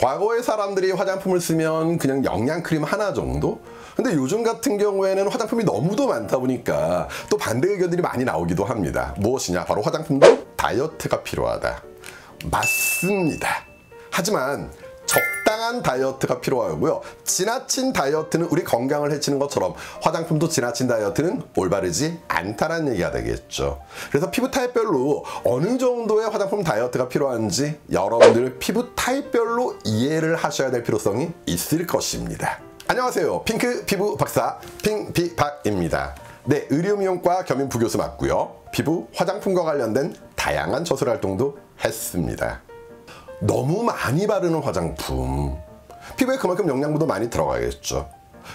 과거의 사람들이 화장품을 쓰면 그냥 영양크림 하나 정도? 근데 요즘 같은 경우에는 화장품이 너무도 많다 보니까 또 반대 의견들이 많이 나오기도 합니다. 무엇이냐? 바로 화장품도 다이어트가 필요하다. 맞습니다. 하지만 적당한 다이어트가 필요하고요. 지나친 다이어트는 우리 건강을 해치는 것처럼 화장품도 지나친 다이어트는 올바르지 않다는 얘기가 되겠죠. 그래서 피부 타입별로 어느 정도의 화장품 다이어트가 필요한지 여러분들 피부 타입별로 이해를 하셔야 될 필요성이 있을 것입니다. 안녕하세요. 핑크 피부 박사 핑비박입니다. 네, 의료미용과 겸임 부교수 맞고요. 피부 화장품과 관련된 다양한 저술 활동도 했습니다. 너무 많이 바르는 화장품, 피부에 그만큼 영양분도 많이 들어가겠죠.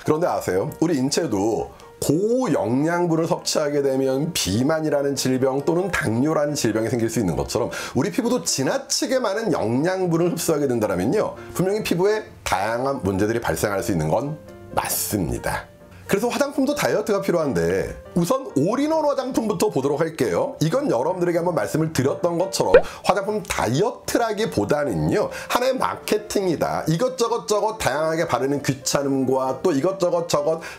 그런데 아세요? 우리 인체도 고영양분을 섭취하게 되면 비만이라는 질병 또는 당뇨라는 질병이 생길 수 있는 것처럼 우리 피부도 지나치게 많은 영양분을 흡수하게 된다면요, 분명히 피부에 다양한 문제들이 발생할 수 있는 건 맞습니다. 그래서 화장품도 다이어트가 필요한데 우선 올인원 화장품부터 보도록 할게요. 이건 여러분들에게 한번 말씀을 드렸던 것처럼 화장품 다이어트라기보다는요, 하나의 마케팅이다. 이것저것 다양하게 바르는 귀찮음과 또 이것저것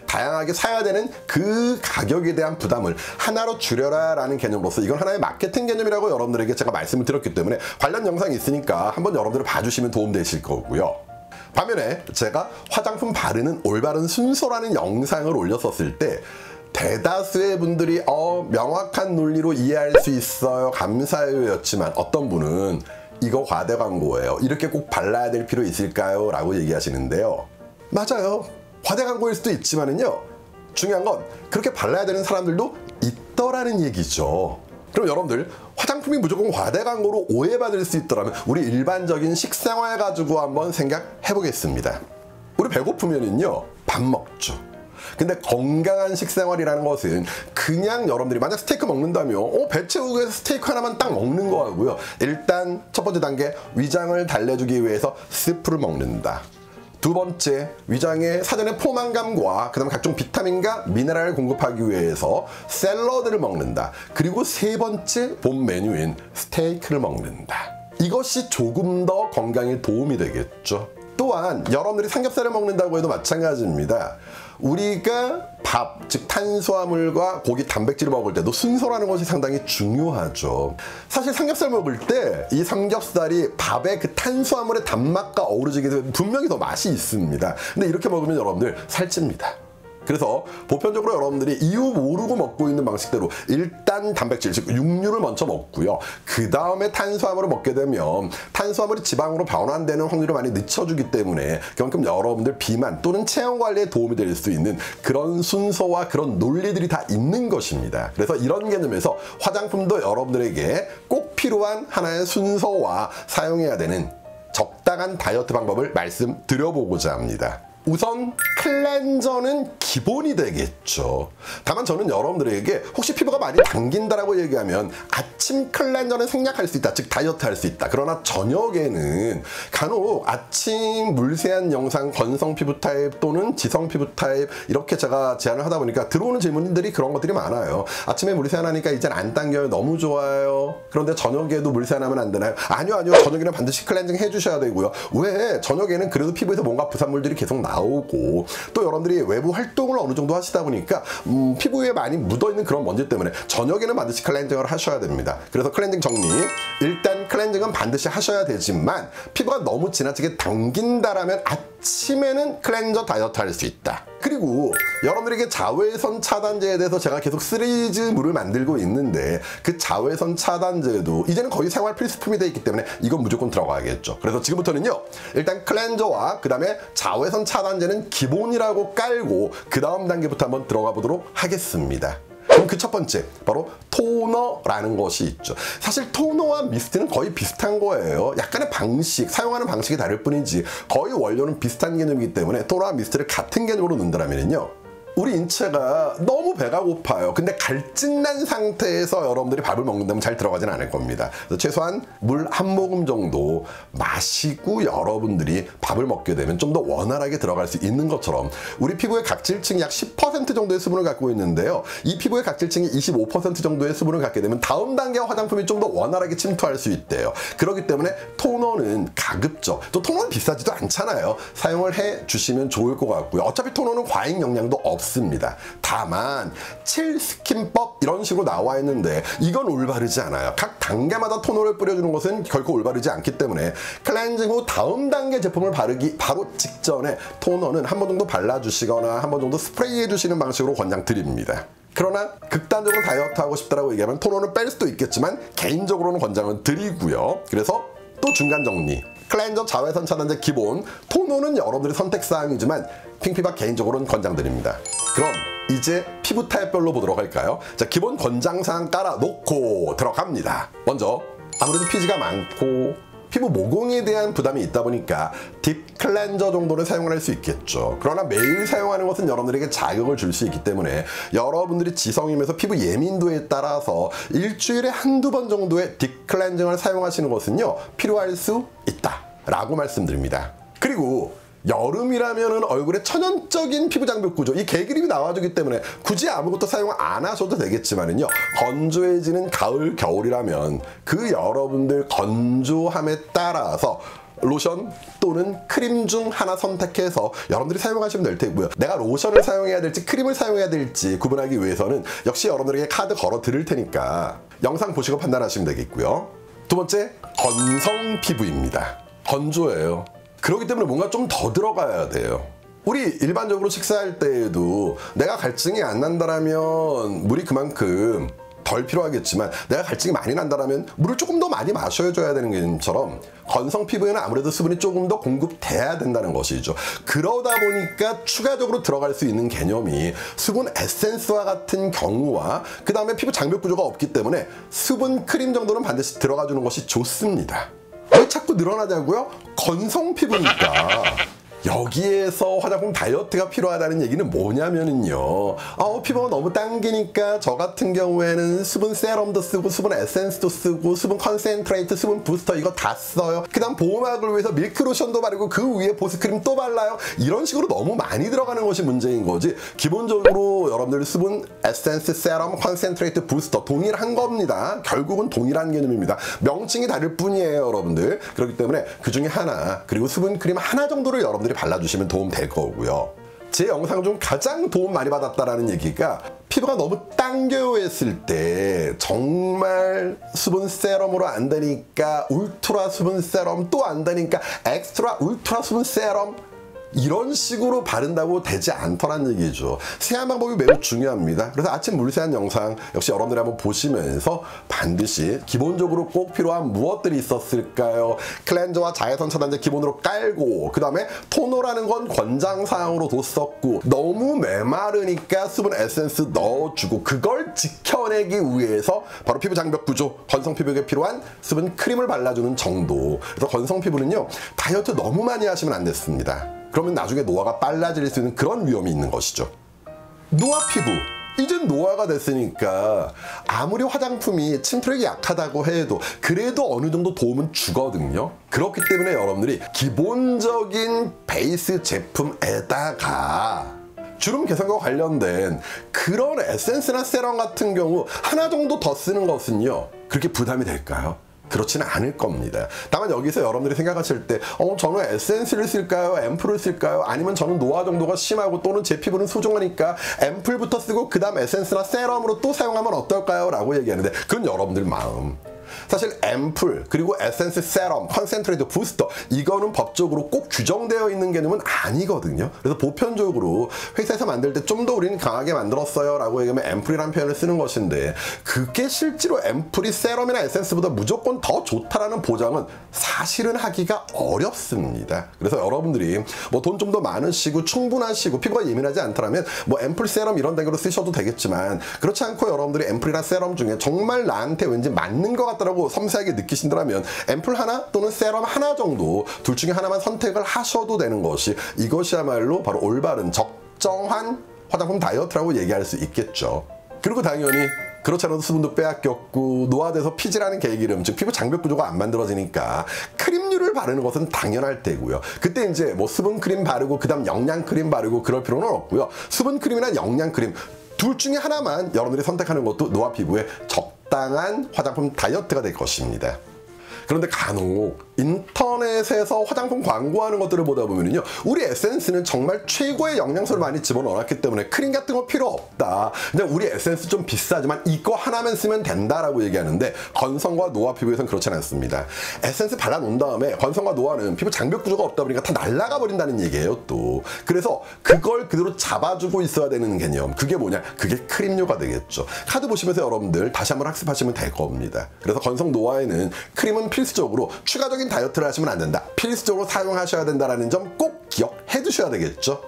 다양하게 사야 되는 그 가격에 대한 부담을 하나로 줄여라 라는 개념으로서 이건 하나의 마케팅 개념이라고 여러분들에게 제가 말씀을 드렸기 때문에 관련 영상이 있으니까 한번 여러분들 봐주시면 도움되실 거고요. 반면에 제가 화장품 바르는 올바른 순서라는 영상을 올렸었을 때 대다수의 분들이 명확한 논리로 이해할 수 있어요, 감사해요 였지만 어떤 분은 이거 과대 광고예요, 이렇게 꼭 발라야 될 필요 있을까요? 라고 얘기하시는데요. 맞아요, 과대 광고일 수도 있지만은요, 중요한 건 그렇게 발라야 되는 사람들도 있더라는 얘기죠. 그럼 여러분들 화장품이 무조건 과대 광고로 오해받을 수 있더라면 우리 일반적인 식생활 가지고 한번 생각해 보겠습니다. 우리 배고프면은요 밥 먹죠. 근데 건강한 식생활이라는 것은 그냥 여러분들이 만약 스테이크 먹는다면 배 채우기 위해서 스테이크 하나만 딱 먹는 거하고요, 일단 첫 번째 단계 위장을 달래주기 위해서 스프를 먹는다. 두 번째, 위장에 사전에 포만감과 그 다음에 각종 비타민과 미네랄을 공급하기 위해서 샐러드를 먹는다. 그리고 세 번째 본 메뉴인 스테이크를 먹는다. 이것이 조금 더 건강에 도움이 되겠죠. 또한 여러분들이 삼겹살을 먹는다고 해도 마찬가지입니다. 우리가 밥, 즉 탄수화물과 고기, 단백질을 먹을 때도 순서라는 것이 상당히 중요하죠. 사실 삼겹살 먹을 때 이 삼겹살이 밥의 그 탄수화물의 단맛과 어우러지게 되면 분명히 더 맛이 있습니다. 근데 이렇게 먹으면 여러분들 살찝니다. 그래서 보편적으로 여러분들이 이유 모르고 먹고 있는 방식대로 일단 단백질, 즉 육류를 먼저 먹고요. 그 다음에 탄수화물을 먹게 되면 탄수화물이 지방으로 변환되는 확률을 많이 늦춰주기 때문에 그만큼 여러분들 비만 또는 체형 관리에 도움이 될 수 있는 그런 순서와 그런 논리들이 다 있는 것입니다. 그래서 이런 개념에서 화장품도 여러분들에게 꼭 필요한 하나의 순서와 사용해야 되는 적당한 다이어트 방법을 말씀드려보고자 합니다. 우선 클렌저는 기본이 되겠죠. 다만 저는 여러분들에게 혹시 피부가 많이 당긴다라고 얘기하면 아침 클렌저는 생략할 수 있다, 즉 다이어트 할 수 있다. 그러나 저녁에는 간혹 아침 물세안 영상 건성 피부 타입 또는 지성 피부 타입 이렇게 제가 제안을 하다 보니까 들어오는 질문들이 그런 것들이 많아요. 아침에 물세안 하니까 이젠 안 당겨요, 너무 좋아요. 그런데 저녁에도 물세안 하면 안 되나요? 아니요, 저녁에는 반드시 클렌징 해주셔야 되고요. 왜? 저녁에는 그래도 피부에서 뭔가 부산물들이 계속 나오고 또 여러분들이 외부 활동을 어느 정도 하시다 보니까 피부에 많이 묻어있는 그런 먼지 때문에 저녁에는 반드시 클렌징을 하셔야 됩니다. 그래서 클렌징 정리, 일단 클렌징은 반드시 하셔야 되지만 피부가 너무 지나치게 당긴다라면 아침에는 클렌저 다이어트 할 수 있다. 그리고 여러분들에게 자외선 차단제에 대해서 제가 계속 시리즈물을 만들고 있는데 그 자외선 차단제도 이제는 거의 생활 필수품이 되어 있기 때문에 이건 무조건 들어가야겠죠. 그래서 지금부터는요, 일단 클렌저와 그 다음에 자외선 차단제는 기본이라고 깔고 그 다음 단계부터 한번 들어가 보도록 하겠습니다. 그럼 그 첫 번째, 바로 토너라는 것이 있죠. 사실 토너와 미스트는 거의 비슷한 거예요. 약간의 방식, 사용하는 방식이 다를 뿐이지 거의 원료는 비슷한 개념이기 때문에 토너와 미스트를 같은 개념으로 넣는다면요, 우리 인체가 너무 배가 고파요. 근데 갈증난 상태에서 여러분들이 밥을 먹는다면 잘 들어가진 않을 겁니다. 그래서 최소한 물 한 모금 정도 마시고 여러분들이 밥을 먹게 되면 좀 더 원활하게 들어갈 수 있는 것처럼 우리 피부의 각질층이 약 10% 정도의 수분을 갖고 있는데요. 이 피부의 각질층이 25% 정도의 수분을 갖게 되면 다음 단계 화장품이 좀 더 원활하게 침투할 수 있대요. 그렇기 때문에 토너는 가급적, 또 토너는 비싸지도 않잖아요. 사용을 해 주시면 좋을 것 같고요. 어차피 토너는 과잉 영양도 없습니다. 다만 7스킨법 이런 식으로 나와 있는데 이건 올바르지 않아요. 각 단계마다 토너를 뿌려주는 것은 결코 올바르지 않기 때문에 클렌징 후 다음 단계 제품을 바르기 바로 직전에 토너는 한 번 정도 발라주시거나 한 번 정도 스프레이 해주시는 방식으로 권장드립니다. 그러나 극단적으로 다이어트 하고 싶다라고 얘기하면 토너는 뺄 수도 있겠지만 개인적으로는 권장은 드리고요. 그래서 또 중간 정리. 클렌저 자외선 차단제 기본, 토너는 여러분들의 선택사항이지만 핑피박 개인적으로는 권장드립니다. 그럼 이제 피부 타입별로 보도록 할까요? 자, 기본 권장사항 깔아놓고 들어갑니다. 먼저 아무래도 피지가 많고 피부 모공에 대한 부담이 있다 보니까 딥 클렌저 정도는 사용할 수 있겠죠. 그러나 매일 사용하는 것은 여러분들에게 자극을 줄 수 있기 때문에 여러분들이 지성이면서 피부 예민도에 따라서 일주일에 한두 번 정도의 딥 클렌징을 사용하시는 것은요, 필요할 수 있다 라고 말씀드립니다. 그리고 여름이라면 얼굴에 천연적인 피부 장벽 구조, 이 개그림이 나와주기 때문에 굳이 아무것도 사용 안 하셔도 되겠지만은요, 건조해지는 가을, 겨울이라면 그 여러분들 건조함에 따라서 로션 또는 크림 중 하나 선택해서 여러분들이 사용하시면 될 테고요. 내가 로션을 사용해야 될지 크림을 사용해야 될지 구분하기 위해서는 역시 여러분들에게 카드 걸어 드릴 테니까 영상 보시고 판단하시면 되겠고요. 두 번째, 건성 피부입니다. 건조해요. 그렇기 때문에 뭔가 좀 더 들어가야 돼요. 우리 일반적으로 식사할 때에도 내가 갈증이 안 난다라면 물이 그만큼 덜 필요하겠지만 내가 갈증이 많이 난다라면 물을 조금 더 많이 마셔줘야 되는 것처럼 건성 피부에는 아무래도 수분이 조금 더 공급돼야 된다는 것이죠. 그러다 보니까 추가적으로 들어갈 수 있는 개념이 수분 에센스와 같은 경우와 그 다음에 피부 장벽 구조가 없기 때문에 수분 크림 정도는 반드시 들어가주는 것이 좋습니다. 왜 자꾸 늘어나냐고요? 건성 피부니까. 여기에서 화장품 다이어트가 필요하다는 얘기는 뭐냐면은요, 피부가 너무 당기니까 저 같은 경우에는 수분 세럼도 쓰고 수분 에센스도 쓰고 수분 컨센트레이트, 수분 부스터 이거 다 써요. 그 다음 보호막을 위해서 밀크 로션도 바르고 그 위에 보습크림 또 발라요. 이런 식으로 너무 많이 들어가는 것이 문제인 거지, 기본적으로 여러분들 수분 에센스, 세럼, 컨센트레이트, 부스터 동일한 겁니다. 결국은 동일한 개념입니다. 명칭이 다를 뿐이에요, 여러분들. 그렇기 때문에 그 중에 하나, 그리고 수분 크림 하나 정도를 여러분들이 발라주시면 도움 될 거고요. 제 영상 중 가장 도움 많이 받았다라는 얘기가 피부가 너무 당겨요 했을 때 정말 수분 세럼으로 안 되니까 울트라 수분 세럼, 또 안 되니까 엑스트라 울트라 수분 세럼, 이런 식으로 바른다고 되지 않더란 얘기죠. 세안 방법이 매우 중요합니다. 그래서 아침 물세안 영상 역시 여러분들이 한번 보시면서 반드시 기본적으로 꼭 필요한 무엇들이 있었을까요? 클렌저와 자외선 차단제 기본으로 깔고, 그 다음에 토너라는 건 권장사항으로 뒀었고, 너무 메마르니까 수분 에센스 넣어주고, 그걸 지켜내기 위해서 바로 피부 장벽 구조, 건성 피부에 필요한 수분 크림을 발라주는 정도. 그래서 건성 피부는요, 다이어트 너무 많이 하시면 안 됐습니다. 그러면 나중에 노화가 빨라질 수 있는 그런 위험이 있는 것이죠. 노화 피부. 이젠 노화가 됐으니까 아무리 화장품이 침투력이 약하다고 해도 그래도 어느 정도 도움은 주거든요. 그렇기 때문에 여러분들이 기본적인 베이스 제품에다가 주름 개선과 관련된 그런 에센스나 세럼 같은 경우 하나 정도 더 쓰는 것은요, 그렇게 부담이 될까요? 그렇지는 않을 겁니다. 다만 여기서 여러분들이 생각하실 때 저는 에센스를 쓸까요? 앰플을 쓸까요? 아니면 저는 노화 정도가 심하고 또는 제 피부는 소중하니까 앰플부터 쓰고 그 다음 에센스나 세럼으로 또 사용하면 어떨까요? 라고 얘기하는데 그건 여러분들 마음. 사실 앰플, 그리고 에센스, 세럼, 컨센트레이트, 부스터, 이거는 법적으로 꼭 규정되어 있는 개념은 아니거든요. 그래서 보편적으로 회사에서 만들 때 좀 더 우리는 강하게 만들었어요 라고 얘기하면 앰플이라는 표현을 쓰는 것인데, 그게 실제로 앰플이 세럼이나 에센스보다 무조건 더 좋다라는 보장은 사실은 하기가 어렵습니다. 그래서 여러분들이 뭐 돈 좀 더 많으시고 충분하시고 피부가 예민하지 않더라면 뭐 앰플, 세럼 이런 단계로 쓰셔도 되겠지만, 그렇지 않고 여러분들이 앰플이나 세럼 중에 정말 나한테 왠지 맞는 것 같더라고 섬세하게 느끼신다면 앰플 하나 또는 세럼 하나 정도 둘 중에 하나만 선택을 하셔도 되는 것이, 이것이야말로 바로 올바른 적정한 화장품 다이어트라고 얘기할 수 있겠죠. 그리고 당연히 그렇지 않아도 수분도 빼앗겼고 노화돼서 피지라는 계기름, 즉 피부 장벽 구조가 안 만들어지니까 크림류를 바르는 것은 당연할 테고요. 그때 이제 뭐 수분 크림 바르고 그다음 영양 크림 바르고 그럴 필요는 없고요. 수분 크림이나 영양 크림 둘 중에 하나만 여러분들이 선택하는 것도 노화 피부에 적당한 화장품 다이어트가 될 것입니다. 그런데 간혹 인터넷에서 화장품 광고하는 것들을 보다 보면요, 우리 에센스는 정말 최고의 영양소를 많이 집어넣었기 때문에 크림 같은 거 필요 없다, 그냥 우리 에센스 좀 비싸지만 이거 하나만 쓰면 된다라고 얘기하는데, 건성과 노화 피부에서는 그렇지는 않습니다. 에센스 발라놓은 다음에 건성과 노화는 피부 장벽 구조가 없다 보니까 다 날아가 버린다는 얘기예요 또. 그래서 그걸 그대로 잡아주고 있어야 되는 개념, 그게 뭐냐, 그게 크림류가 되겠죠. 카드 보시면서 여러분들 다시 한번 학습하시면 될 겁니다. 그래서 건성 노화에는 크림은 필수적으로 추가적인 다이어트를 하시면 안 된다, 필수적으로 사용하셔야 된다는 점 꼭 기억해 두셔야 되겠죠.